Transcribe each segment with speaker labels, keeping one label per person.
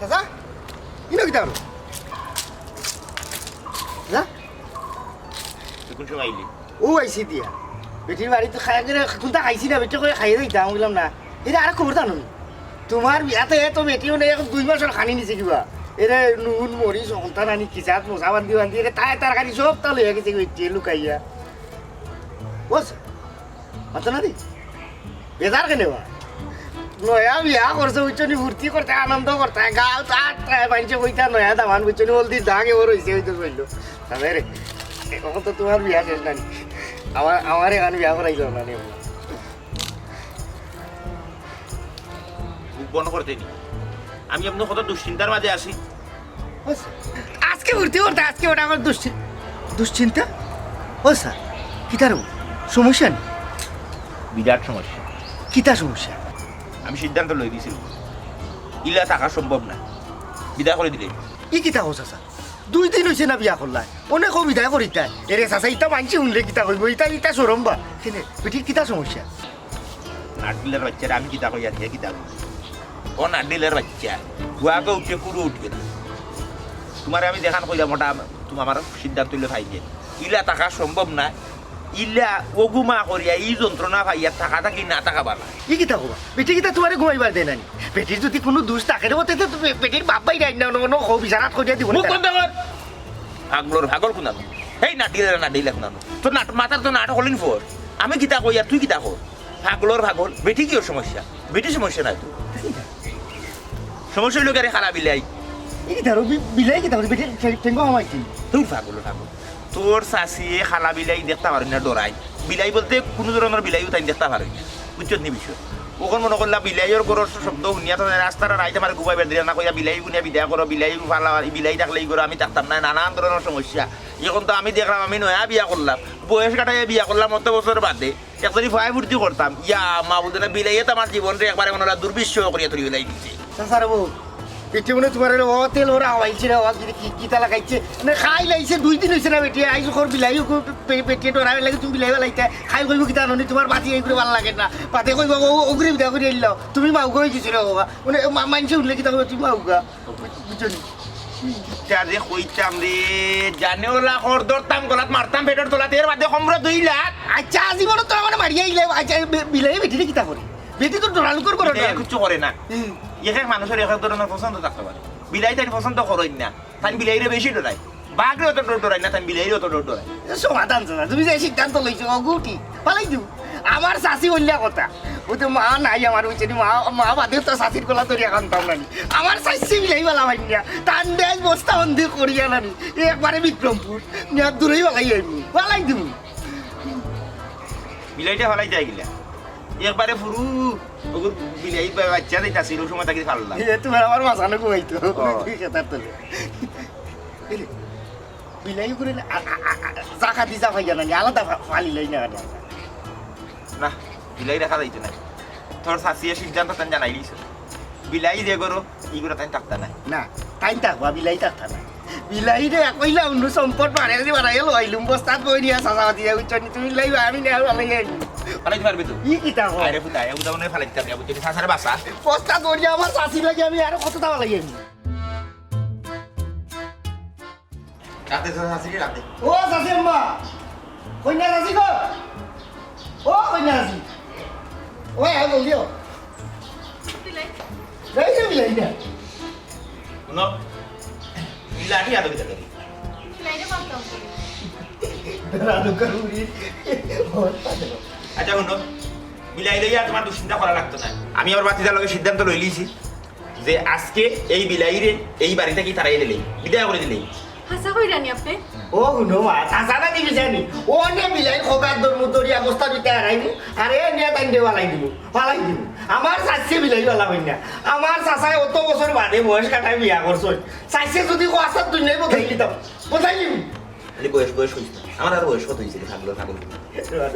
Speaker 1: চাচা ইনো কিতা হলো না
Speaker 2: কোন সময় আইলি
Speaker 1: ও আইসি দিয়া বেটির বাড়িতে খাই করে কোনটা খাইছি না বেটি করে খাইয়ে দিতাম বললাম না এটা আর খবর জানো তোমার বিয়াতে তো বেটিও নেই এখন 2 মাসের খানি নিছে কিবা এরে নুন মরিচ সন্তান আনি কিসাত মশা বান্ধি বান্ধি এরে তাই তরকারি সব তা লইয়া গেছে বেটি লুকাইয়া বস আচ্ছা না দি বেজার কেন বা নয়া বিয়া করছে উচ্চনি ভর্তি করতে আনন্দ করতে গাও তার বাঞ্চে কইতা নয়া দামান উচ্চনি বলতি দাগে ওর হইছে হইতো কইলো তবে রে এখন তো তোমার বিয়া শেষ নানি আমার এখানে বিয়া করাইলো না রে
Speaker 2: বন্ধ করতে নি আমি আপনার কত দুশ্চিন্তার মাঝে আছি
Speaker 1: আজকে ভর্তি করতে আজকে ওটা আমার দুশ্চিন্তা ও স্যার কিতার সমস্যা নেই
Speaker 2: বিরাট সমস্যা
Speaker 1: কিতা সমস্যা
Speaker 2: আমি সিদ্ধান্ত লই দিয়েছি ইলা থাকা সম্ভব না বিদায় করে দিলে
Speaker 1: ই কিতা হচ্ছে স্যার 2 দিন হয়েছে না বিয়া করলাই অনেক বিদায় করিতা এরে চাচা ইটা মানছি শুনলে কিতা কইব ইটা সরম বা কেনে বেটির কিতা সমস্যা
Speaker 2: নাটডিলের বাচ্চারা আমি কিতা কই আছে কিতা ও নাটডিলের বাচ্চা গুয়াকে উঠে কুড়ু উঠবে না তোমার আমি দেখান কইলাম ওটা তুমি আমার সিদ্ধান্ত লই খাইছে ইলা থাকা সম্ভব না ইলা অগুমা করিয়া এই যন্ত্রণা ভাইয়া থাকা থাকি না থাকা বালা
Speaker 1: ই কিতা কবা বেটি কিতা তোমারে ঘুমাইবার দেয় নানি বেটির যদি কোনো দোষ থাকে রে বলতে তো বেটির বাপ ভাই রাই না কোনো হো বিছানাত করিয়া দিব
Speaker 2: মুখ বন্ধ কর আগলোর ভাগল কুনানো এই নাটিলে কুনানো তো মাথার তো নাটক হলিন ফোর আমি কিতা কই আর তুই কিতা কর ভাগলোর ভাগল বেটি কি ওর সমস্যা বেটি সমস্যা নাই তো সমস্যা হইল গারে খালা বিলাই
Speaker 1: ই কিতা রবি বিলাই কিতা বেটি ঠেঙ্গ হমাইছি
Speaker 2: তোর ভাগল তোর চাষি খালা বিলাই দেখতে পারি না ডরাই বিলাই বলতে কোনো ধরনের বিলাইও তাই দেখতে পারি না বুঝছো নি বিষয় ওখন মনে করলা বিলাইয়ের গরর শব্দ শুনিয়া তো রাস্তার রাইতে আমার গুবাই বের দিলে না কইয়া বিলাই গুনিয়া বিদায় করো বিলাই ফালা বিলাই থাকলেই করো আমি থাকতাম না নানান ধরনের সমস্যা এখন তো আমি দেখলাম আমি নয়া বিয়া করলাম বয়স কাটাই বিয়া করলাম অত বছর বাদে একজনই ভয় ফুর্তি করতাম ইয়া মা বলতে না বিলাইয়ে তো আমার জীবনটা একবারে মনে হয় দুর্বিশ্বহ করিয়া তুলি বিলাই দিচ্ছে
Speaker 1: স্যার বউ বেটি মনে তোমার ও তেল ওরা হওয়াইছে রে কিতা লাগাইছে মানে খাই লাইছে 2 দিন হয়েছে না বেটি আইজ খর বিলাই বেটি ডরাই লাগে তুমি বিলাই লাইতে খাই কইব কিতা ননি তোমার বাতি এই করে ভালো লাগে না পাতে কইব ওগরে বিদা করে এলাও তুমি মাউগা হয়ে গেছিল বাবা মানে মানছে উঠলে কিতা কইব তুমি মাউগা বুঝছনি
Speaker 2: যে কইতাম রে জানে ওলা খর দরতাম গলাত মারতাম পেটের তোলাতে এর বাদে কমরা 2 লাখ
Speaker 1: আচ্ছা জীবন তো মানে মারিয়া ইলে আচ্ছা বিলাই বেটি কিতা করে বেটি তো ডরালু করে
Speaker 2: না কিছু করে না এক মানুষের এক ধরনের পছন্দ থাকতে পারে বিলাই তাই পছন্দ করেন না তাই বিলাইরে বেশি ডরাই বাঘরে অত ডরাই না তাই বিলাইরে অত ডরাই
Speaker 1: সমাধান না তুমি যে সিদ্ধান্ত লইছো অগুটি পালাই দিও আমার শাশি বললা কথা ও তো মা নাই আমার হইছে মা বাদে তো শাশির গলা ধরিয়া কানতাম নানি আমার শাশি বিলাই বালা ভাইয়া টান দেয় বস্তা বন্দি করিয়া নানি একবারে বিক্রমপুর নিয়া দূরেই বালাই আইবি পালাই দিও
Speaker 2: বিলাইটা ফালাই যায় গিলা একবারে ফুরু ওগুর বিলাই বাচ্চা দিতাছিল ওই সময় তাকে ফাললাম
Speaker 1: তোমার আমার মাঝানো ঘুমাইতো খেতার তোলে বিলাই করে চা খাতি চা ভাইয়া নানি আলাদা ফালি লাই না
Speaker 2: না বিলাই রাখা যাইতো না তোর শাসিয়ে সিদ্ধান্ত তেন জানাই দিছ বিলাই যে করো ইগুলো তাই থাকতা নাই
Speaker 1: না তাই থাকবা বিলাই থাকতা না বিলাই রে কইলা অন্য সম্পদ মারে যদি বাড়াই গেল আইলুম বস্তাত বই নিয়ে সাজা দিয়ে উচ্চনি তুমি লাইবা আমি নেওয়া ভালো
Speaker 2: পালাইতে পারবি তো
Speaker 1: ই কি তাও
Speaker 2: আরে ফুটা এ উদাও নয় ফালাইতে পারবি বুঝলি শাসারে বাসা
Speaker 1: বস্তাত বই আমার চাষি লাগে আমি আর কত দাও লাগে
Speaker 2: রাতে তোর শাসিকে রাতে
Speaker 1: ও চাষি আম্মা কইনা চাষি গো ও কইনা চাষি ও আয় বলিও যাই যাবি লাইনা
Speaker 2: শুনো লাঠি আদো বিতা করি
Speaker 1: রাধু করুরি ওর পাতে
Speaker 2: আচ্ছা শুনো বিলাই লইয়া তোমার দুশ্চিন্তা করা লাগতো না আমি আমার বাতিদার লগে সিদ্ধান্ত লই লিছি যে আজকে এই বিলাইরে এই বাড়ি থেকে তারাই দিলে বিদায় করে দিলে
Speaker 3: হাসা কইরানি আপনি
Speaker 1: ও হুনো মা তাছাড়া দিবি জানি ও নে বিলাই খোকার দরমু তরি অবস্থা দিতে হারাইবো আরে নিয়ে তাই দেওয়ালাই দিব ফালাই দিব আমার চাষে বিলাই বলা হই না আমার চাষায় অত বছর বাদে বয়স কাটাই বিয়া করছই চাষে যদি কোয়াসার তুই নেই বোঝাই দিতাম বোঝাই দিবি
Speaker 2: আরে বয়স বয়স হইছে আমার আর বয়স কত হইছে থাকলো থাকলো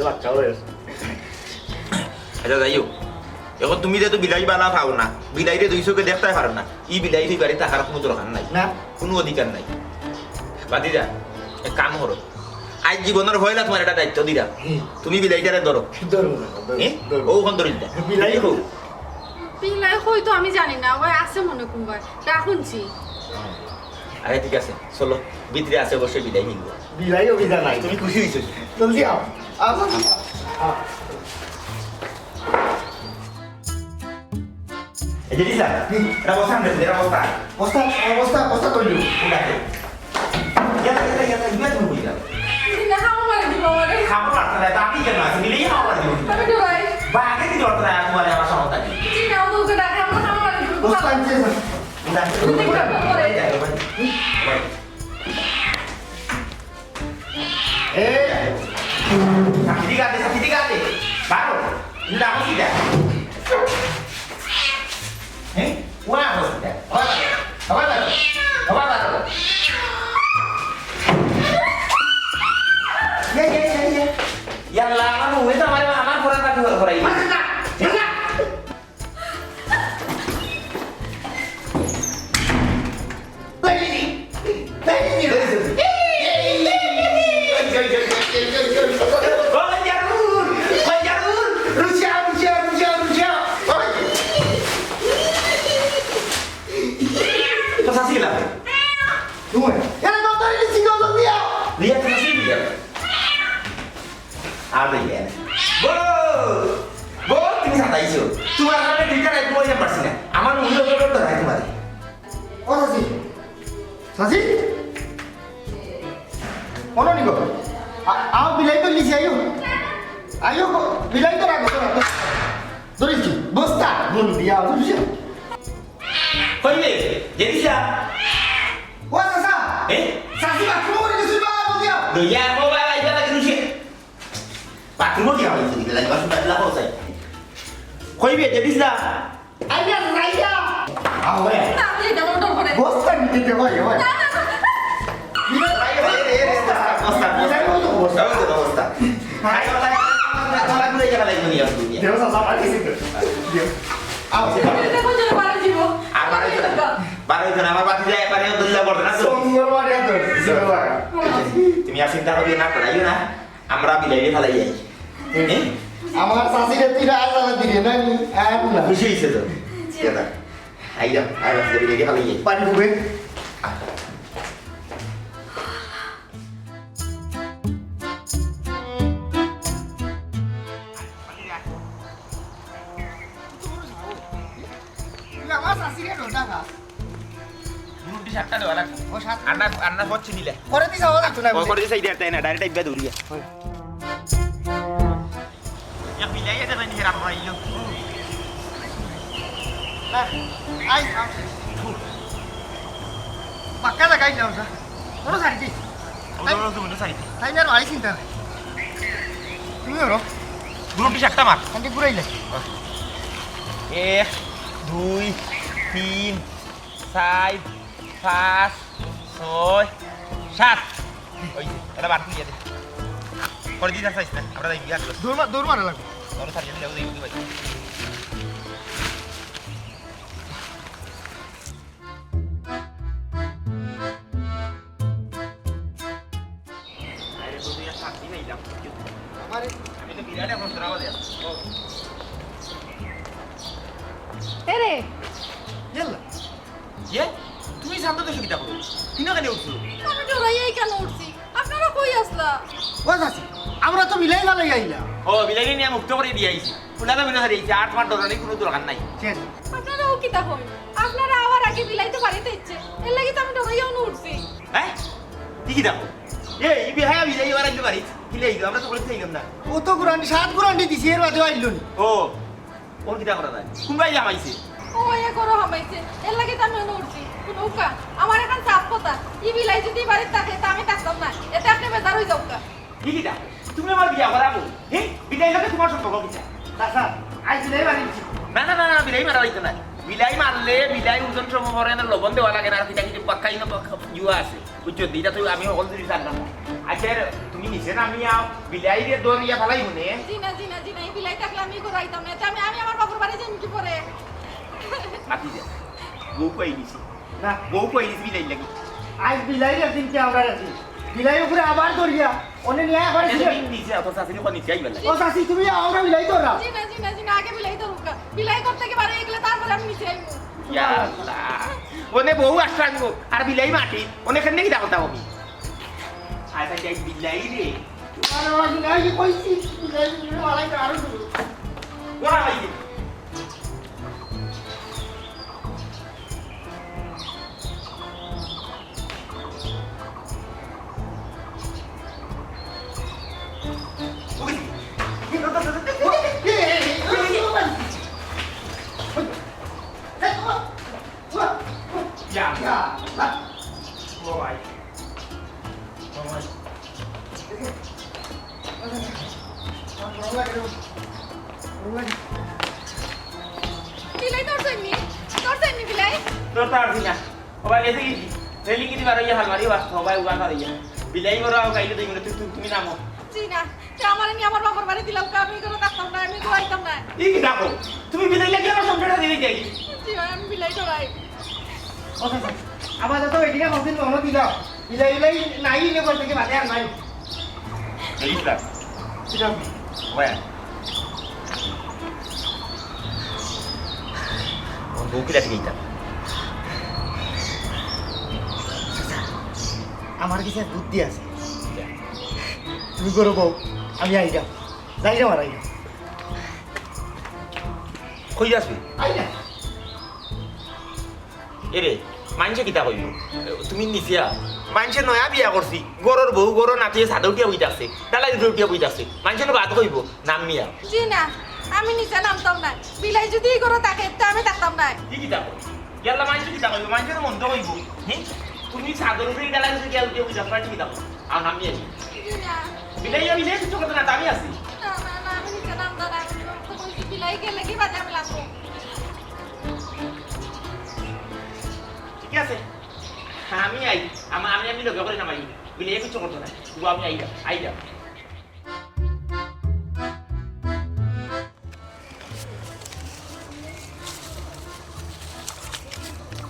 Speaker 1: বাচ্চা বয়স
Speaker 2: আচ্ছা যাইও এখন তুমি যেহেতু বিলাই বালা পাও না বিলাইরে দুই চোখে দেখতে পারো না ই বিলাই তুই বাড়ি থাকার কোনো দরকার নাই
Speaker 1: না
Speaker 2: কোনো অধিকার নাই বাদি যা এক কাম করো আজ জীবনের হইলা তোমার একটা দায়িত্ব দিরা তুমি বিলাইটারে ধরো
Speaker 1: ধরবো না
Speaker 2: ও ওখান ধরিল
Speaker 1: বিলাই হোক
Speaker 3: পিলাই কই তো আমি জানি না ওই আছে মনে কোনবার রাখুনছি
Speaker 2: আরে ঠিক আছে চলো ভিতরে আছে অবশ্যই বিলাই নিব
Speaker 1: বিলাই অভিযান নাই
Speaker 2: তুমি খুশি হয়েছো
Speaker 1: জলদি আও আও
Speaker 2: এই যে দিশা এটা বসা আনবে এটা বসা
Speaker 1: বস্তা বস্তা বস্তা তৈরি
Speaker 2: ঠিক আছে ইয়া তুমি বুঝলা
Speaker 3: না খাওয়া মানে দিব আমারে
Speaker 2: খাবো না তাহলে আপনি কেন আছেন বিলাই খাওয়া দিব
Speaker 3: আমি তো ভাই
Speaker 2: বা আগে কি দরকার তোমার আমার সমস্যা কি
Speaker 3: চিনাও তো ওকে ডাকে আমরা খাওয়া মানে দিব
Speaker 1: বস্তা আনছে
Speaker 2: Sakit-sakit. Baru. Tidak apa tidak. Wah, apa tidak? Apa baru? Apa baru? Ya. Yang lama nunggu itu aman kurang tadi orang ini. Lihat ke sini ya. Ada ya. Bo, তুমি সাথে আইছো। তোমার সামনে দুইটা রাইট বইয়া পারছি না। আমার মুখে তো রাইট মারি।
Speaker 1: ও সাসি সাসি কোন নিগো আও বিলাই তো লিছি আইও বিলাই তো রাখো ধরিছি বস্তা বল দিয়া বুঝছি
Speaker 2: কইলে, জেদিসা।
Speaker 1: ও সাসা সাসি বাথরুম করে দিছি বা বলিয়া
Speaker 2: Iya, mau bawa aja lagi rusi. Bathroom dia apa itu? Lagi masuk pada lapor saya. Koi biar jadi sudah.
Speaker 1: আইয়া রাইয়া আও এ
Speaker 3: না আপনি এটা মন্ডল করে
Speaker 1: বস্তা নিতে দে ভাই ভাই দেও সাসা মারি সিতে আও
Speaker 3: এটা কোন জন্য পারে দিব
Speaker 2: আমার বাতি যায় পারে দল্লা করতে না তো
Speaker 1: সুন্দর মারি আদর জিবা
Speaker 2: তুমি আর চিন্তা করবে না করাইও না আমরা বিলাই ফেলাই যাই
Speaker 1: আমার শাশিরে তুই আলাদা দিলে না আর না
Speaker 2: খুশি হয়েছে তো কেদা আইয়া আর বিলাই ফেলাই যাই
Speaker 1: পানি ফুবে আমার শাশিরে রোটা খা
Speaker 2: রুটি সাতটা দেওয়া লাগবে
Speaker 1: ও সাত
Speaker 2: আন্না হচ্ছে নিলে
Speaker 1: করে দিছ আওয়াজ লাগতো না
Speaker 2: করে দিছে ইদার তাই না ডাইরেক্ট আইবা দৌড়িয়া Ya bilay ada main hiram rayo.
Speaker 1: I পাক্কা লাগাই যাও স্যার কোনো সারিছি
Speaker 2: Udah udah sari.
Speaker 1: তাই না আই চিন্তা নাই তুমি ওরো
Speaker 2: Roti sakta mak.
Speaker 1: কান্দি ঘুরাইলে
Speaker 2: 1 2 3 4 5 6 7. Oye, ada bantu ya deh. Kalau di atas sana, আমরা যাই বিয়া করব।
Speaker 1: দৌড় মারা লাগবে
Speaker 2: আমরা সারি যাই ওই ভাই।
Speaker 1: বিলাই ভালো আইলা
Speaker 2: ও বিলাইকে নিয়ে মুক্ত করে দিয়ে আইছি উলাদা বিনা হারিয়েছি আর তোমার ডরানি কোনো দরকার নাই
Speaker 1: শেষ
Speaker 3: আপনারাও কি তা হই আপনারা আবার আগে বিলাইতে বাড়িতে ইচ্ছে এর লাগি তো আমি ডরাইও না উঠছি
Speaker 2: হ্যাঁ কি দেখো এই বিহায়া বিলাই ওরা দিতে পারি কিলে এই আমরা তো বলতে চাইলাম না
Speaker 1: ও তো গুরান্ডি 7 গুরান্ডি দিছি এর বাদে আইলো নি
Speaker 2: ও ওর কি করা যায় কুম্বাই জামাইছে
Speaker 3: ও এ করো হামাইছে এর লাগি তো আমি না উঠছি নৌকা আমার এখন চাপ কথা ই বিলাই যদি বাড়িতে থাকে তা আমি থাকতাম না এতে আপনি বেজার হয়ে যাও কা
Speaker 2: কি দেখো তুমি আমার বিয়া করাবো হ্যাঁ বিলাই লাগে তোমার সম্পর্ক কি
Speaker 1: চাচা আই বিলাই বাড়িছি
Speaker 2: না না না না বিলাই মারা হইতো না বিলাই মারলে বিলাই ওজন সম করে না লবণ দেওয়া লাগে না আর কিটা কিছু পাক্কাই না জুয়া আছে বুঝছো দিটা তো আমি সকল দিন জানলাম না আচ্ছা তুমি নিচে না আমি বিলাই রে দরিয়া ফেলাই হুনে
Speaker 3: জিনা এই বিলাই থাকলে আমি করাইতাম না এটা আমি আমার বাবার বাড়ি যাই কি পরে
Speaker 2: মাতি যা বউ কই নিছি
Speaker 1: না
Speaker 2: বউ কই নিছি বিলাই লাগি
Speaker 1: আই বিলাই রে দিন কি আমরা আছি বিলাই উপরে আবার দরিয়া অনে নিয়া করে
Speaker 2: তুমি নিচে অত সাসিনি কোন নিচে আইবা
Speaker 1: ও চাচি তুমি আমরা বিলাই তো রাও
Speaker 3: জিনা আগে বিলাই তো রুকা বিলাই করতে কি বারে এগুলা তারপরে আমি নিচে আইবো
Speaker 2: ইয়া আল্লাহ ওনে বউ আসরাঙ্গো আর বিলাই মাটি ওনে কেন কি দাও আমি আচ্ছা যাই বিলাই রে
Speaker 1: আরে ওই বিলাই কি কইছি বিলাই মালাই কারো
Speaker 2: ওরা ভাই
Speaker 3: বিলাই তোর জন্য বিলাই
Speaker 2: তোর তো আর দিনা ওবা গেছে কি রেলিং কি দিবার ইয়া হালমারি বাস সবাই উবা করে ইয়া বিলাই মরা গাইলে দেই মানে তুমি নামো
Speaker 3: জিনা তে আমার নি আমার বাবার বাড়ি দিলাম কা আমি কোনো থাকতাম না আমি করাইতাম না
Speaker 2: এই কি দেখো তুমি বিলাই লাগি আমার সংসারটা দিলে যাই
Speaker 3: জিনা আমি বিলাই ডরাই
Speaker 1: ও চাচা আমাদের তো এদিকে কতদিন মনে দিলাম বিলাই বিলাই নাই নে বলতে কি বাদে আর নাই
Speaker 2: এইটা
Speaker 1: এটা
Speaker 2: ওয়া বউ কি লাগে এইটা
Speaker 1: আমার কাছে বুদ্ধি আছে তুমি করো বউ আমি আইডা যাই না মারাই
Speaker 2: কই আসবি
Speaker 1: আইডা
Speaker 2: এরে মানছে কিতা কইব তুমি নিছিয়া মানছে নয়া বিয়া করছি গরর বউ গর নাতিয়ে সাদা উঠিয়া বইতাছে তালা উঠিয়া বইতাছে মানছে বাদ কইব নাম মিয়া
Speaker 3: জিনা আমি নিচে নামতাম না বিলাই যদি করো তাকে তা আমি থাকতাম না
Speaker 2: কি কিতা কই ইয়াল্লা মানছে কিতা কইব মানছে মন তো কইব হ্যাঁ তুমি সাদর উঠে গেলা যদি গেল দিয়ে বুঝা পাটি কিতা কই আর নাম মিয়া
Speaker 3: জিনা
Speaker 2: বিলাই আমি নেই কিছু কথা না আমি আছি
Speaker 3: না আমি নিচে নামতাম না তো বলছি বিলাই গেলে কি বাজে আমি লাগবো
Speaker 2: ঠিক আছে আমি আই আমি লগে করে নামাই বিলাই কিছু করতে না তুই আমি আইডা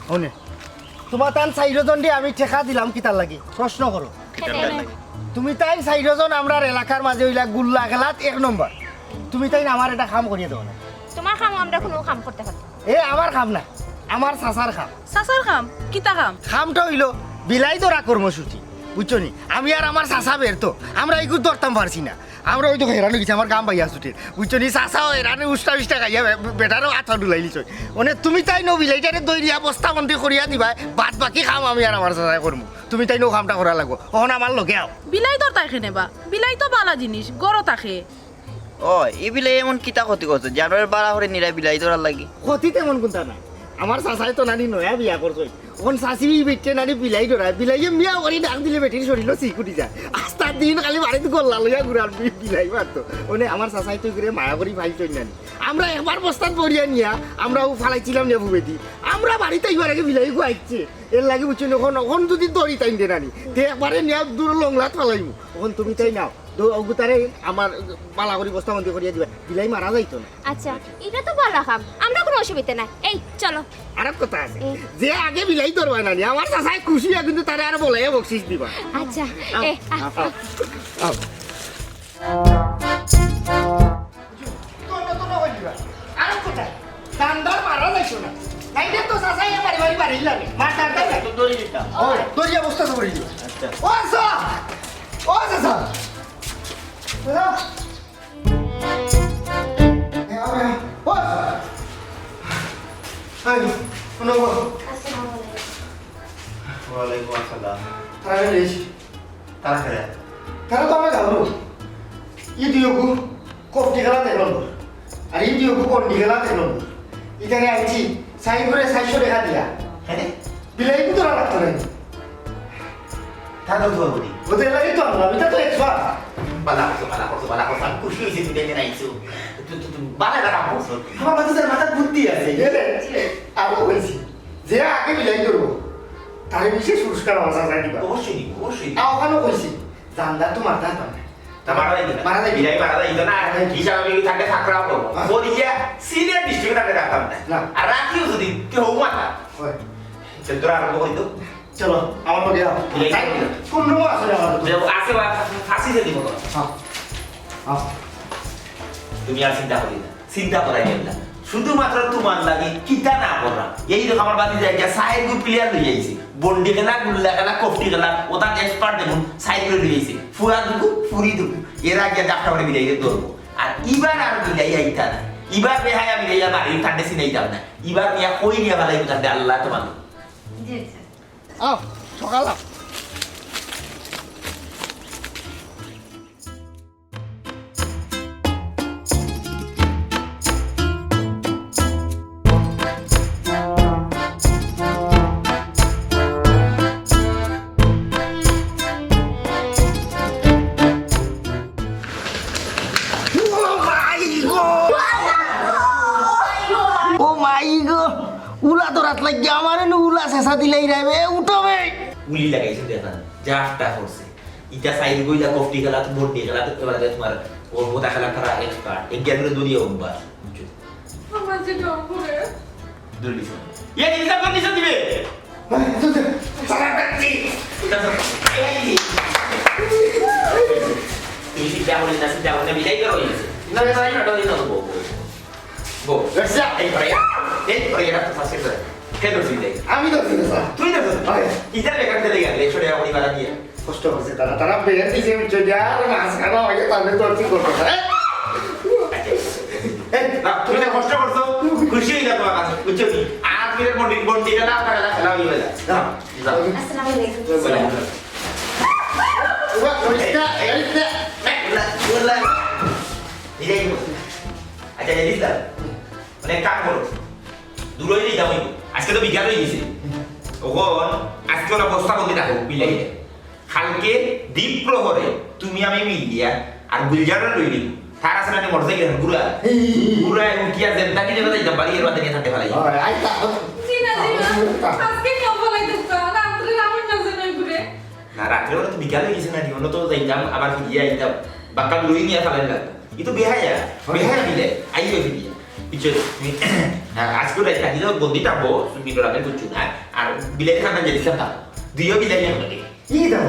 Speaker 1: হনে তোমার তান 4 জন দিয়ে আমি ঠেকা দিলাম কি তার লাগি প্রশ্ন করো তুমি তাই 4 জন আমরার এলাকার মাঝে হইলা গুল্লা খেলাত 1 নম্বর তুমি তাই আমার এটা কাম করিয়ে দাও না
Speaker 4: তোমার কাম আমরা কোনো কাম করতে পারি
Speaker 1: এ আমার কাম না আমার চাচার কাম
Speaker 5: সাসার কাম কিতা কাম
Speaker 1: কামটা হইলো বিলাই ধরা কর্মসূচি বুঝছো নি আমি আর আমার চাচা বের তো আমরা এইগুলো ধরতাম পারছি না আমরা ওই তো হেরানো গেছি আমার গাম বাইয়া ছুটির বুঝছো নি চাচাও হেরানে উষ্টা উষ্টা খাইয়া বেটারও আঠা ডুলাই লিছ মানে তুমি তাই নো বিলাইটারে দৈরিয়া বস্তা বন্দি করিয়া দিবা বাদ বাকি কাম আমি আর আমার চাচাই করবো তুমি তাই নো কামটা করা লাগবো তখন আমার লগে আও
Speaker 5: বিলাই তোর তাই খেনে বা বিলাই তো বালা জিনিস গড় তাকে
Speaker 6: ও এইবিলাই এমন কিতা ক্ষতি করছো জানোয়ার বাড়া করে নিরা বিলাই ধরার লাগি
Speaker 1: ক্ষতি তেমন কোনটা নাই আমার চাচাই তো নানি নয়া বিয়া করছো ওখান চাচি বেটে নানি বিলাই ধরা বিলাইয়ে মিয়া করি ডাক দিলে বেটির শরীর চিকুটি যায় আস্তার দিন খালি বাড়িতে গল্লা লইয়া ঘুরার বিলাই মারতো মানে আমার চাচাই তো ঘুরে মায়া করি ফাইল চই নানি আমরা একবার বস্তাত বরিয়া নিয়া আমরাও ফালাইছিলাম নেবু বেদি আমরা বাড়িতে এইবার আগে বিলাই গুয়াইছে এর লাগে বুঝছি ওখন যদি দড়ি টাইম দে নানি তে একবারে নিয়া দূর লংলাত ফালাইমু ওখান তুমি তাই নাও অগুতারে আমার পালা করি বস্তা বন্দি করিয়া দিবা বিলাই মারা যাইতো না
Speaker 4: আচ্ছা এটা তো ভালো কাম আমরা কোনো অসুবিধা নাই এই চলো
Speaker 1: আর এক কথা আছে যে আগে বিলাই ধরবা নানি আমার চাচাই খুশি হয় কিন্তু তারে আর বলে বকশিস দিবা
Speaker 4: আচ্ছা এ
Speaker 1: আর এক কথা দান্দার মারা যাইতো না নাইলে তো চাচাই বাড়ি বাড়ি বাড়ি লাগে মার দান্দার
Speaker 2: তো দড়ি দিতা
Speaker 1: দরিয়া বস্তা ধরে দিবা
Speaker 2: আচ্ছা
Speaker 1: ও চাচা ও চাচা
Speaker 2: ওয়ালাইকুম আসসালাম তারা খেলে
Speaker 1: তারা তো আমরা যাবো ই দিওগু কপটি খেলা দেখলাম আর ই দিওগু কন্ডি খেলা দেখলাম এখানে আইছি সাইন করে 400 টাকা দিয়া
Speaker 2: হ্যাঁ
Speaker 1: বিলাই কত লাগতো না
Speaker 2: তারা তো বলি
Speaker 1: ওদের লাগে তো আমরা এটা তো 100
Speaker 2: বালা করছো আমি খুশি হয়েছি তুমি দেখে নাইছো বালা টাকা করছো আমার বাচ্চাদের মাথার বুদ্ধি আছে
Speaker 1: আমি বলছি যে আগে বিলাই করবো তার বিশেষ পুরস্কার মজা যায় দিবা
Speaker 2: অবশ্যই অবশ্যই
Speaker 1: ওখানেও কইছি জানদার তো মাথা পাবে
Speaker 2: মারা দেয় বিলাই মারা দেয় না হিসাব আমি থাকে থাকরাও করবো বলি যে সিনিয়র ডিস্ট্রিক্টে থাকে রাখতাম না আর রাখিও যদি কেউ মাথা তোরা আরম্ভ করি তো
Speaker 1: চলো আমার লগে আও কোন নম্বর আছে আমার
Speaker 2: আছে ফাঁসি দিয়ে দিব
Speaker 1: আও
Speaker 2: তুমি আর চিন্তা করি না চিন্তা করাই না শুধুমাত্র তোমার লাগে কিতা না করলাম এই দেখো আমার বাড়ি যাই সাইড গ্রুপ প্লেয়ার লই যাইছি বন্ডি খেলা গুল্লা খেলা কফটি খেলা ওটা এক্সপার্ট দেখুন সাইড করে লই যাইছি ফুরা দুকু ফুরি দুকু এর আগে ডাক্তার করে বিলাই ধরবো আর ইবার আর বিলাই আইতা না ইবার বেহাই আমি যাইয়া বাড়ির ঠান্ডে সিনাই যাব না ইবার নিয়া কই নিয়া বালাই বুঝাতে আল্লাহ তোমার
Speaker 3: জি
Speaker 1: আও সকাল উলা তো রাত লাগে আমার উলা শেষা দিলেই রাবে উঠবে
Speaker 2: উলি লাগাইছে দেখা জাফটা করছে ইটা সাইড গইলা কফটি খেলা বন্ডি খেলা এবারে তোমার ওর মোটা খেলা করা এক্সপার্ট এজ্ঞানের দুনিয়া অভ্যাস
Speaker 3: আমার যে ডর করে
Speaker 2: দুলিশ ইয়া কিটা কন্ডিশন দিবে
Speaker 1: সারা কাচ্চি
Speaker 2: তুমি সিদ্ধা হলে না বিদায় করো না না না না বো বো
Speaker 1: রসা
Speaker 2: এই করে এটা ফাসে করে কেন সিদ্ধা
Speaker 1: আমি তো দিতে স্যার
Speaker 2: তুই না ইটা বেকার দিলে গেলে ছোট আপনি বাড়া দিয়ে
Speaker 1: কষ্ট করছে তারা বের দিছে মিচে যা আর মাছ খাওয়া হয় তাহলে তো ঠিক করতে
Speaker 2: না তুমি না কষ্ট করছো খুশি হই না তোমার কাছে বুঝছো কি আর ফিরে বন্ডি খেলা খেলা খেলা হইবে না যাও
Speaker 4: আসসালামু আলাইকুম
Speaker 1: ওয়া কইতা এইটা
Speaker 2: আচ্ছা জানিস না অনেক কাম করো দূরই নেই যাবো আজকে তো বিজ্ঞান হয়ে গেছে ওখন আজকে ওরা বস্তা বন্দি রাখো বিলাই কালকে দ্বীপ প্রহরে তুমি আমি মিলিয়া আর গুলজাররা লই দিব তার আসলে আমি মরতে গেলাম গুড়া এবং কি আর জেনটা কি যেন যাইতাম বাড়ি এর মধ্যে নিয়ে থাকতে পারি
Speaker 1: আইতা
Speaker 3: জি না আজকে কেউ বলাই দিতা রাত্রে আমি না জানাই ঘুরে
Speaker 2: না রাত্রে ওরা তো বিকাল হয়ে গেছে না অন্য তো যাইতাম আবার ফিরিয়ে আইতাম বাক্কাল লই নিয়ে ফেলেন লাগতো itu behaya bile ayo dia itu আজকে রাত কাহিলো বন্দি থাকবো মিনো রাতের বুঝছো না আর বিলাই খানা যদি সাথে দুইও বিলাই হবে
Speaker 1: কি দাও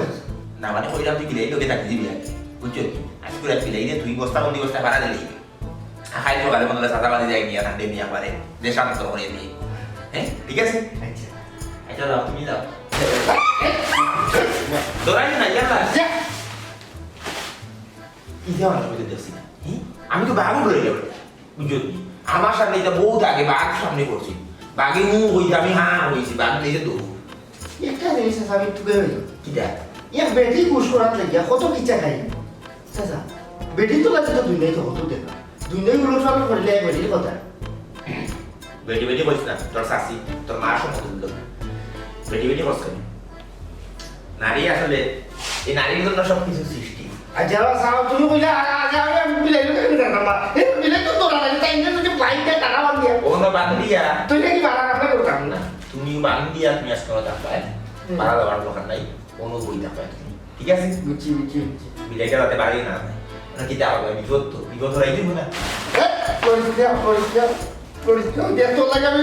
Speaker 2: না মানে কইলাম তুই বিলাই লোকে থাকি দিবি বুঝছো আজকে রাত বিলাই দিয়ে তুই বস্তা বন্দি বস্তা ভাড়া দিলি খাই তো গালে মনে সাদা বাদি যাই নিয়ে ঠান্ডে নিয়ে পারে যে শান্ত করে দিয়ে হ্যাঁ ঠিক আছে
Speaker 1: আচ্ছা
Speaker 2: আচ্ছা দাও তুমি দাও দৌড়াই না ইয়ালা কি দেওয়া হবে দেখছি আমি তো বাঘও ধরে গেল বুঝলি আমার সামনে এটা বহুত আগে বাঘ সামনে করছি বাঘে হইতে আমি হয়েছি বাঘ নিয়ে দৌড়
Speaker 1: একটা জিনিস আমি তুলে হইল
Speaker 2: কিটা
Speaker 1: এক বেটি কুশ করার লাগিয়া কত কিচ্ছা খাই চাচা বেটি তো লাগে তো দুই নাই তো হতো দেখা দুই নাই উলট পালট করলে এক বেটির কথা
Speaker 2: বেটি বেটি বলছি না তোর শাশি তোর মার সমতুল্য বেটি বেটি বসছে নারী আসলে এই নারীর জন্য সব কিছু সৃষ্টি
Speaker 1: আর যারা সাও তুমি কইলা আগে আমি বিলাই লোকে দিতাম না এই বিলাই তো তোরা লাগে তাই ইংরেজি যদি বাইকে টাকা বান দিয়া
Speaker 2: ওখানে বাঁধ দিয়া
Speaker 1: তুই নাকি বাড়া রান্না করতাম না
Speaker 2: তুমি বাঁধ দিয়া তুমি আজকে থাকবে ভাড়া দেওয়ার দোকান নাই কোনো বই থাকবে ঠিক আছে
Speaker 1: বুঝছি
Speaker 2: বিলাইটা রাতে বাড়ি না মানে কি দেওয়া হবে বিপদ হরাই দিব না
Speaker 1: তোর লাগে আমি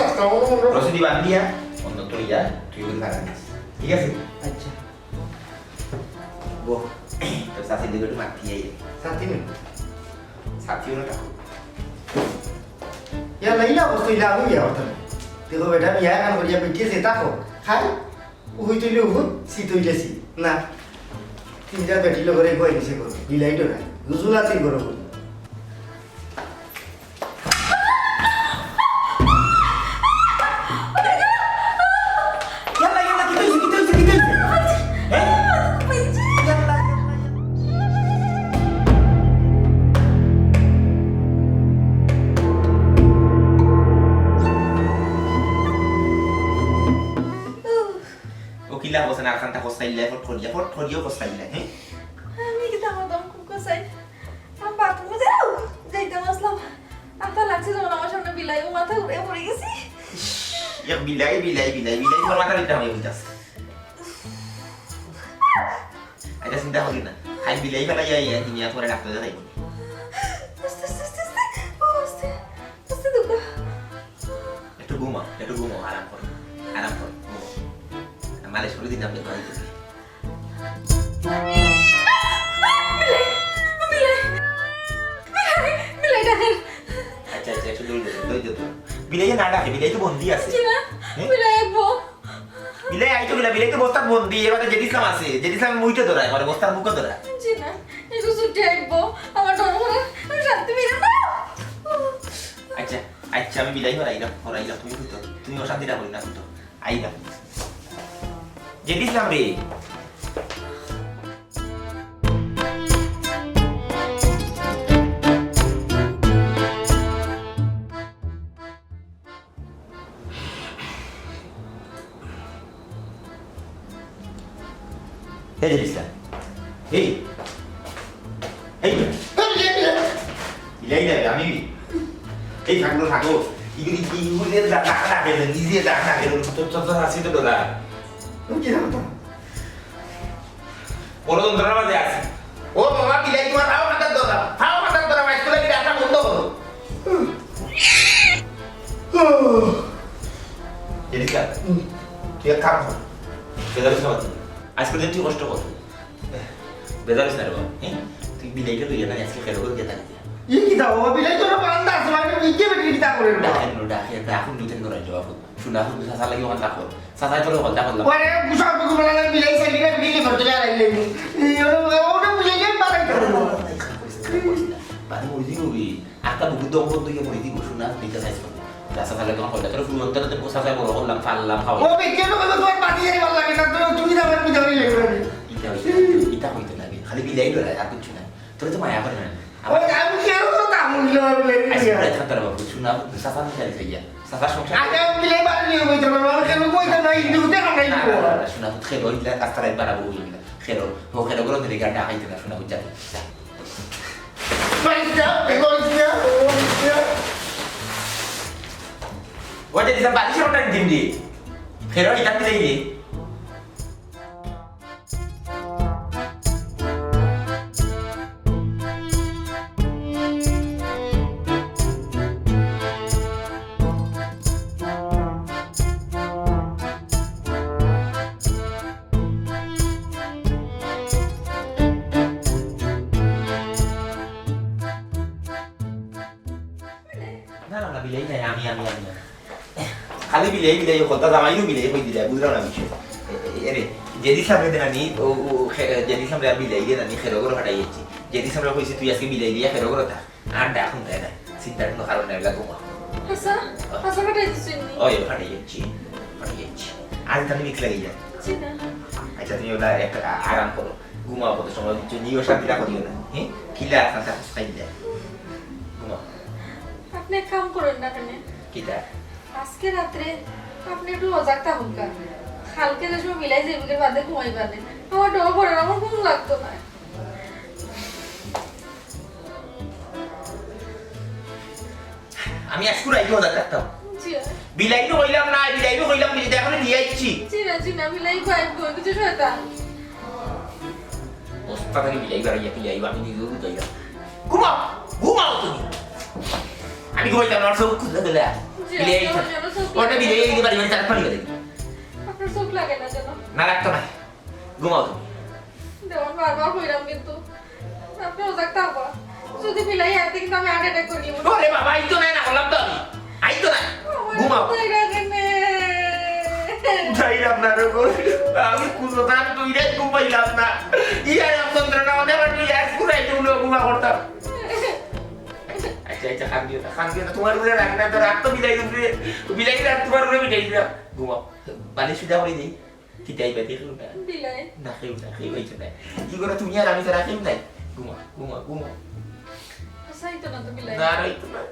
Speaker 1: চেষ্টা করবো
Speaker 2: রসিদি বাঁধ দিয়া অন্য তুই যা তুই ওই ভাড়া নিস ঠিক আছে
Speaker 1: আচ্ছা
Speaker 2: বো তোর সাথী দিকে একটু মাতিয়ে
Speaker 1: সাথী নেই
Speaker 2: সাথীও না থাকো
Speaker 1: या नहीं ना उसको इला हुई है होता देखो बेटा मैं यहाँ काम करिए बैठिए से ताको खाए वही तो ले वो सी तो ले सी ना তিনটা বেটি লগরে কই দিছে গো বিলাইটো না গুজুলাতি গরো
Speaker 2: ও কিলা বসে না খান্তা কসাইলে ফট করিও কসাইলে হ্যাঁ
Speaker 3: আমি কি তামার দম খুব কসাই আমি বাথরুমে যাও যাইতে আসলাম আপনার লাগছে যখন আমার সামনে বিলাই ও মাথা ঘুরে পড়ে গেছি
Speaker 2: Ya bilai kalau mata lidah mau ujas. Ada sinta lagi na. Hai bilai kalau ya ini aku ada nakal lagi.
Speaker 3: Aste duka
Speaker 2: Itu guma alam kor. Malas perlu tidak boleh itu.
Speaker 3: Bilai dah
Speaker 2: Acha itu. Bilai yang ada, bilai itu bondi আছে.
Speaker 3: Cina bilai bo
Speaker 2: Bilai itu bostar bondi, এবার jadi Islam আছে. Jadi Islam মুইতে ধরায়, মানে বস্তার মুখে ধরায়।
Speaker 3: Cina itu sudah ibu আমার ডর করে আমি শান্তি পেয়ে না
Speaker 2: আচ্ছা আমি bilai হরাইলাম তুমি কইতো। তুমি অশান্তিটা করি না কইতো। আইলাম। Jadi Islam রে। Hey jadi Islam. Hey. Bilai আমি এই থাকো ইগুলি ডাকা গেল নিজে ডাকা গেল তো আসি তো ডলা
Speaker 1: কি হতো
Speaker 2: বড় যন্ত্রণা বাজে আছে ও বাবা বিলাই তোমার খাও মাথার দরা মাইস্কুলে কি ডাকা বন্ধ করো এদিকে তুই এক কাম কর বেজারিস না আজকে দিন তুই কষ্ট কর বেজারিস না রে বাবা তুই বিলাইটা তুই জানা আজকে খেলো করে যেতে
Speaker 1: ই কি দাও বিলাই তো বান্দা আছে মানে ইকে বেটি কি তা করে
Speaker 2: ডাকেন দুতেন ধরে জবাব শুনা শুন সাসা লাগি ওখান থাকো সাসাই তোর কথা বললাম
Speaker 1: ওরে গুসা বুকু বলা বিলাই সাইলিরা বিলি ভরতে যায় আইলে ওরে বিলাই মারা করব
Speaker 2: পানি মরি দিবি আকা বুকু দম বন্ধ দিয়ে মরি দিব শুনা দিতে চাইছ রাসা সালে কোন কথা তোর ফুল অন্তর তে পোসা যায় বড় করলাম ফাললাম খাওয়া
Speaker 1: ও বে কেন কত তোমার পাতি জানি ভালো লাগে না তুমি দাবার কি দাবি লাগে
Speaker 2: ইটা হইতে লাগে খালি বিলাই ধরে আর কিছু না তোর তো মায়া করে না
Speaker 1: ও আমি কেন তো তামুল লে
Speaker 2: আইসক্রিম খাতার বাবু শুনা সাসা মিশাই খাইয়া সাসা সংসার
Speaker 1: আগে বিলাই বাড়ি হই তো বাবা কেন কই তো নাই দুতে কামাই
Speaker 2: শুনা খেলো ইলা কাস্তারাই বাড়াবো ইলা খেলো গুলো ধরে গাড়া খাইতে না শুনা বুঝা ওটা দিলাম বালিশ ওটা দিন দি খেলো ইটা দিলেই দি না বিলাই নাই আমি খালি বিলাই কথা জামাইও বিলাই কই দিলা বুঝলাম না বিষয় এরে যেদি সামনে দেনানি ও যেদি সামনে বিলাই দিয়ে নানি খেরো করে ফাটাইছি যেদি সামনে কইছি তুই আজকে বিলাই দিয়া খেরো করে থা আর ডাকুন দেয় না চিন্তার কোনো কারণ নাই লাগো
Speaker 3: হাসা কাটাই দিছেন
Speaker 2: ওই ফাটাইছি আজ তাহলে মিক্স লাগি যায়
Speaker 3: Cina
Speaker 2: আচ্ছা তুমি ওটা একটা আরাম করো ঘুমাও কত সময় দিচ্ছ নিও শান্তি রাখো দিও না হ্যাঁ কিলা খাতা খাই যায় ঘুমাও
Speaker 3: আপনি এক কাম করেন না কেন
Speaker 2: কিটা
Speaker 3: আজকে রাত্রে আপনি একটু অজাগ থাকুন কা কালকে যে সময় মিলাই যাইবে বাদে ঘুমাই পারে আমার ডর করে আমার ঘুম লাগতো না
Speaker 2: আমি আজকে রাইতে হতে থাকতাম
Speaker 3: জি
Speaker 2: বিলাই তো হইলাম না বিলাই তো হইলাম বিলাই এখন নিয়ে আইছি
Speaker 3: চিনা মিলাই ভাই বই কিছু শয়তান
Speaker 2: ওস্তাদ আমি বিলাই বাড়াইয়া আমি নিজেও বুঝাইলাম ঘুমাও তুমি আমি ঘুমাইতাম না সব খুঁজে দিলে বিলাই ওটা বিলাই এই বাড়ি মানে চার পানি গেলে
Speaker 3: আপনার চোখ লাগে না যেন
Speaker 2: না লাগতো না ঘুমাও তুমি
Speaker 3: দেওয়ান বারবার কইরাম কিন্তু আপনি অজাগ থাকবা যদি মিলাই আইতে কিন্তু আমি হার্ট অ্যাটাক করি
Speaker 2: ওরে বাবা আইতো না বললাম তো আমি আইতো না ঘুমাও যাইলাম না রে আমি কুলো না তুই রে ঘুমাইলাম না ইয়ার খান দিয়ে তোমার উপরে রাখ না তো রাখ তো বিলাই রাখ তোমার উপরে বিলাই দিলাম ঘুমাও বালিশ সুজা করে দিই কিতাই বাতি খেলো না
Speaker 3: বিলাই
Speaker 2: না খেয়ে হয়েছে না কি করে তুমি আর আমি তো রাখিম নাই ঘুমা
Speaker 3: সাইতো না তো বিলাই
Speaker 2: না রাইতো না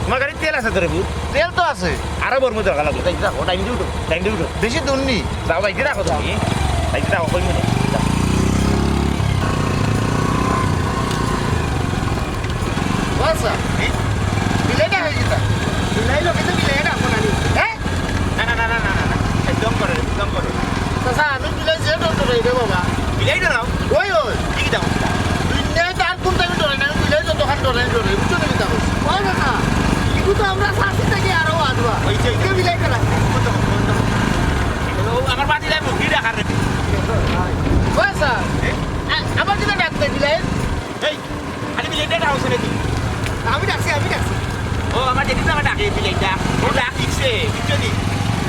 Speaker 2: তোমার গাড়ি তেল আছে তোরে বুট
Speaker 1: তেল তো আছে
Speaker 2: আরো বর্ম দরকার লাগবে তাই যাও টাইম দিও
Speaker 1: বেশি দূর নি
Speaker 2: যাও বাইকে রাখো তুমি বাইকে রাখো কই মনে
Speaker 1: বাসা বিলাইটা হয়ে যেতা বিলাই লোকে তো বিলাই রাখবো না হ্যাঁ
Speaker 2: না একদম করে
Speaker 1: চাচা আমি বিলাই যে ডরাই রে বাবা
Speaker 2: বিলাই তো নাও
Speaker 1: ওই
Speaker 2: কি দাও
Speaker 1: দুনিয়ায় তার কোন টাইমে ডরাই না বিলাই তো দোকান ডরাই বুঝছো না কিতা ওই বাবা ইগু তো আমরা শাসি থেকে আরো আদবা
Speaker 2: ওইছে
Speaker 1: কে বিলাই করা
Speaker 2: আমার বাতি যাই মুখি রাখার রে
Speaker 1: বাসা আবার কিটা ডাকতে বিলাই
Speaker 2: এই খালি বিলাইটা দাও সরে তুমি
Speaker 1: আমি ডাকছি
Speaker 2: ও আমার যেদিন আমার ডাকে বিলাইটা ও ডাকিছে বুঝছো নি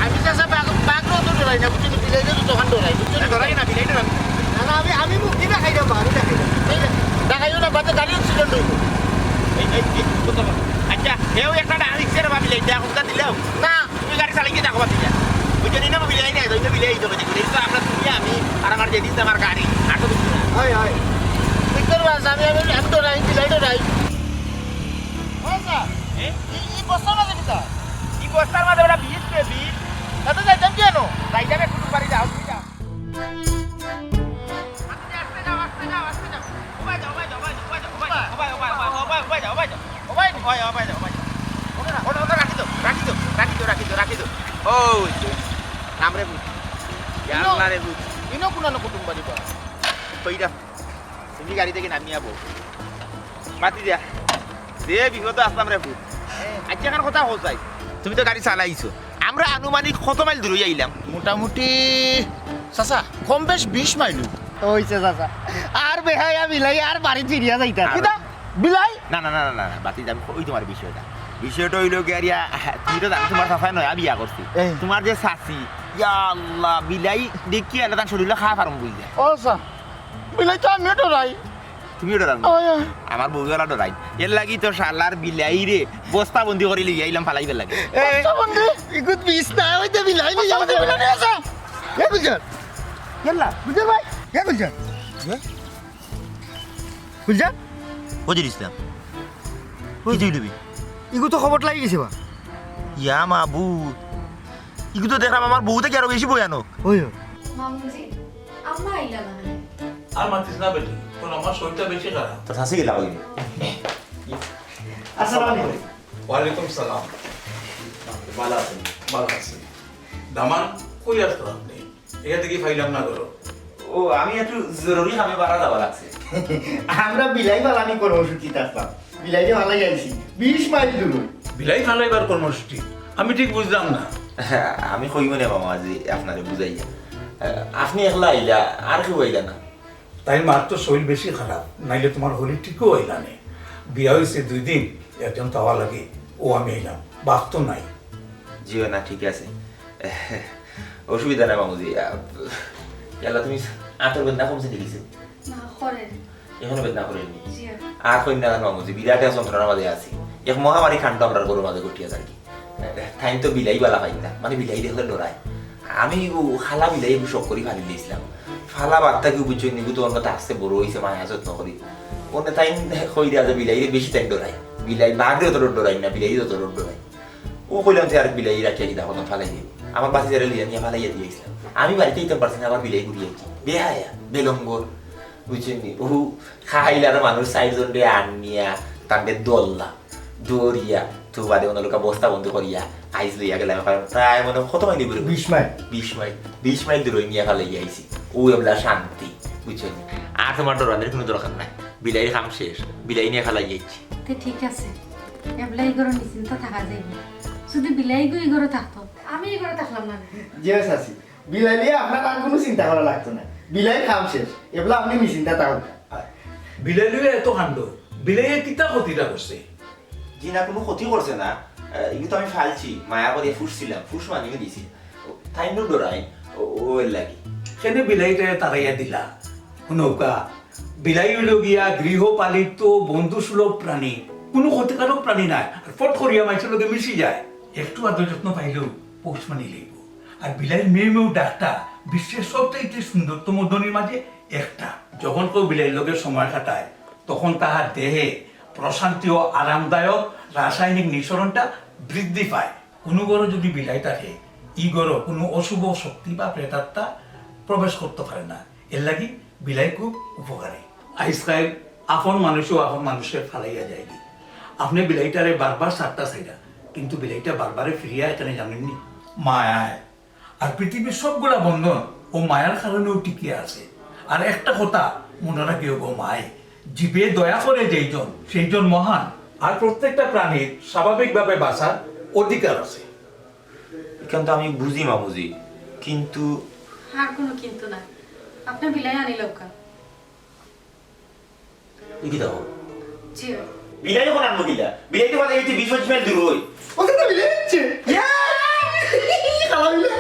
Speaker 1: আমি চাচা বাঘ তো ডরাই না বুঝছো বিলাই তো দোকান ডরাই বুঝছো না
Speaker 2: ডরাই না বিলাইটা না
Speaker 1: আমি মুক্তি দেখাই দেবো আমি দেখাইও না বাদে গাড়ি অ্যাক্সিডেন্ট হইব
Speaker 2: আচ্ছা এও একটা ডাকিছে রে ভাবি লাইটা কোনটা দিলাও
Speaker 1: না
Speaker 2: তুমি গাড়ি চালিয়ে দেখো বাতি যা বুঝছো নি না বিলাই না তো বিলাই তো দেখো এই তো আমরা তুমি আমি আর আমার যেদিন আমার গাড়ি আটো বুঝছো না
Speaker 1: হয় ভিতর বাস আমি ডরাই বিলাই ডরাই
Speaker 2: এ
Speaker 1: ই বস্তা না দিতা
Speaker 2: কি বস্তার মধ্যে ওটা বিট
Speaker 1: তাতে যাইতাম কেন
Speaker 2: তাই যাবে কুটুম বাড়ি যাও তুমি যাও
Speaker 1: ইনো কোন কুটুম বাড়ি বা
Speaker 2: তুমি গাড়ি থেকে নামিয়ে যাবো মাতি দিয়া দে বিপদ আসলাম রে ভূত আজকে এখন কথা হল চাই তুমি তো গাড়ি চালাইছো আমরা আনুমানিক কত মাইল দূরে আইলাম
Speaker 1: মোটামুটি চাচা কম বেশ 20 মাইল হইছে চাচা আর বেহায়া বিলাই আর বাড়ি ফিরিয়া যাইতা কিটা বিলাই
Speaker 2: না বাতি যাবি ওই তোমার বিষয়টা হইলো গিয়া তুমি তো জানো তোমার সাফাই নয়া বিয়া করছি তোমার যে শাসি ইয়া আল্লাহ বিলাই দেখি আলাদা শরীরে খাওয়া পারম বুঝলে
Speaker 1: ও সা বিলাই তো আমি ডরাই
Speaker 2: তুমিও ডরান আমার বউগুলা ডরাই এর লাগি তো শালার বিলাই রে বস্তা বন্দি করে লিয়ে আইলাম ফালাইবার লাগে
Speaker 1: বস্তা বন্ধু ইগুত 20 না হইতে বিলাই নি যাবে বিলাই আছে এ গুলজার
Speaker 2: কেলা
Speaker 1: গুলজার ভাই এ গুলজার গুলজার
Speaker 2: বুঝিস না কি তুই
Speaker 1: ইগু তো খবর লাগি গেছে বা
Speaker 2: ইয়া মাবু ইগু তো দেখলাম আমার বউ থেকে আরো বেশি ভয়ানক
Speaker 1: ওই
Speaker 4: মামুজি আম্মা আইলা না
Speaker 7: আর মাতিস না বেটি তোর আমার শরীরটা বেশি খারাপ
Speaker 2: তো শাসি গেলা ওই
Speaker 1: আসসালামু আলাইকুম
Speaker 7: ওয়ালাইকুম সালাম
Speaker 2: ভালো আছেন
Speaker 7: ভালো আছি দামান কই আসতো আপনি এখান থেকে ফাইলাম না করো
Speaker 2: ও আমি একটু জরুরি কামে বাড়া যাওয়া লাগছে
Speaker 1: আমরা বিলাই বালানি কর্মসূচিতে আসলাম বিলাইতে ভালো গেছি 20 মাইল দূর
Speaker 7: বিলাই ফালাইবার কর্মসূচি আমি ঠিক বুঝলাম না
Speaker 2: আমি কইব না মামা আজি আপনারে বুঝাইয়া আপনি একলা আইলা আর কেউ আইলা না
Speaker 7: তাই মার তো শরীর বেশি খারাপ নাইলে তোমার হলি ঠিকও হইলা নে বিয়া হয়েছে 2 দিন একজন তাওয়া লাগে ও আমি এলাম বাপ তো নাই
Speaker 2: জিও না ঠিক আছে অসুবিধা নাই মামুজি ইয়ালা তুমি আতর বেদনা কমছে দেখিছে
Speaker 4: না করেন
Speaker 2: এখনো বেদনা করেনি
Speaker 4: জি
Speaker 2: আর কই না মামুজি বিরাট যন্ত্রণার মাঝে আছি এক মহামারী খান্ড আমরা গরুর মাঝে ঘটিয়া থাকি ঠাইন তো বিলাই বালা পাই না মানে বিলাই দেখলে ডরায় আমি খালা বিলাই শখ করি ফালি দিয়েছিলাম ফালা বার্তা কি বুঝছো নিবু তোমার কথা আসতে বড় হয়েছে মায়া যত্ন করি ওনে টাইম কই দেওয়া যায় বিলাই বেশি টাইম ডরাই বিলাই বাঘরে তো ডরাই না বিলাই তো ডরাই ও কইলাম আর বিলাই রাখিয়া দিদা কত ফালাই দিই আমার বাসি যারা লিয়া নিয়ে ফালাইয়া দিয়েছিলাম আমি বাড়িতে যেতে পারছি না আবার বিলাই ঘুরিয়ে বেহায়া বেলঙ্গর বুঝছেন ও খাইলার মানুষ 4 জন রে আনিয়া তাকে দোল্লা দৌড়িয়া তো বাদে ওনার বস্তা বন্ধ করিয়া আইস লইয়া গেলাম প্রায় মনে কত মাইল দূরে 20 মাইল দূরে নিয়ে ফেলে আইছি ও এবলা শান্তি বুঝছেন আর তোমার ডরানোর কোনো দরকার নাই বিলাই কাম শেষ বিলাই নিয়ে ফেলাই যাইছি
Speaker 8: তে ঠিক আছে এবলাই গরো নিশ্চিন্ত থাকা যাইব যদি বিলাই গো ইগরো থাকতো আমি ইগরো থাকলাম না
Speaker 1: জিয়াস আছি বিলাই নিয়ে আপনার আর কোনো চিন্তা করা লাগতো না বিলাই খাম শেষ এবলা আপনি নিশ্চিন্তা থাকুন
Speaker 7: বিলাই লইয়া এত কাণ্ড বিলাইয়ে কিতা ক্ষতিটা করছে
Speaker 2: জি না কোনো ক্ষতি করছে না এগুলো তো আমি ফালছি মায়া করে ফুসছিলাম ফুস মানিয়ে দিছি তাই নো ডরাই ও এর লাগি
Speaker 7: সেনে বিলাইটা তারাইয়া দিলা নৌকা বিলাই হইল গিয়া গৃহপালিত বন্ধুসুলভ প্রাণী কোনো ক্ষতিকারক প্রাণী নাই আর ফট করিয়া মানুষের লোকে মিশি যায় একটু আদর যত্ন পাইলেও পৌষ মানি লইব আর বিলাইয়ের মেয়ে মেয়েও ডাকটা বিশ্বের সবচেয়ে সুন্দরতম ধ্বনির মাঝে একটা যখন কেউ বিলাইয়ের লোকের সময় কাটায় তখন তাহার দেহে প্রশান্তি ও আরামদায়ক রাসায়নিক নিঃসরণটা বৃদ্ধি পায় কোনো গরো যদি বিলাই থাকে ই গরো কোনো অশুভ শক্তি বা প্রেতাত্মা প্রবেশ করতে পারে না এর লাগি বিলাই খুব উপকারী আজকাল আপন মানুষও আপন মানুষের ফালাইয়া যায়নি আপনি বিলাইটারে বারবার সাতটা চাইরা কিন্তু বিলাইটা বারবারে ফিরিয়া এখানে জানেননি মায়ায় আর পৃথিবীর সবগুলা বন্ধন ও মায়ার কারণেও টিকে আছে আর একটা কথা মনে রাখিও গো মায় জীবে দয়া করে যেইজন সেইজন মহান আর প্রত্যেকটা প্রাণীর স্বাভাবিকভাবে বাঁচার অধিকার আছে
Speaker 2: এখান তো আমি বুঝি মা বুঝি কিন্তু
Speaker 8: আর কোনো কিন্তু না আপনি বিলাই আনি লোকা
Speaker 2: কি দেখো
Speaker 8: জি
Speaker 2: বিলাই যখন আনবো কিলা বিলাই তো কথা 20-25 মাইল দূর হই
Speaker 1: ওকে তো মিলে যাচ্ছে খালা মিলে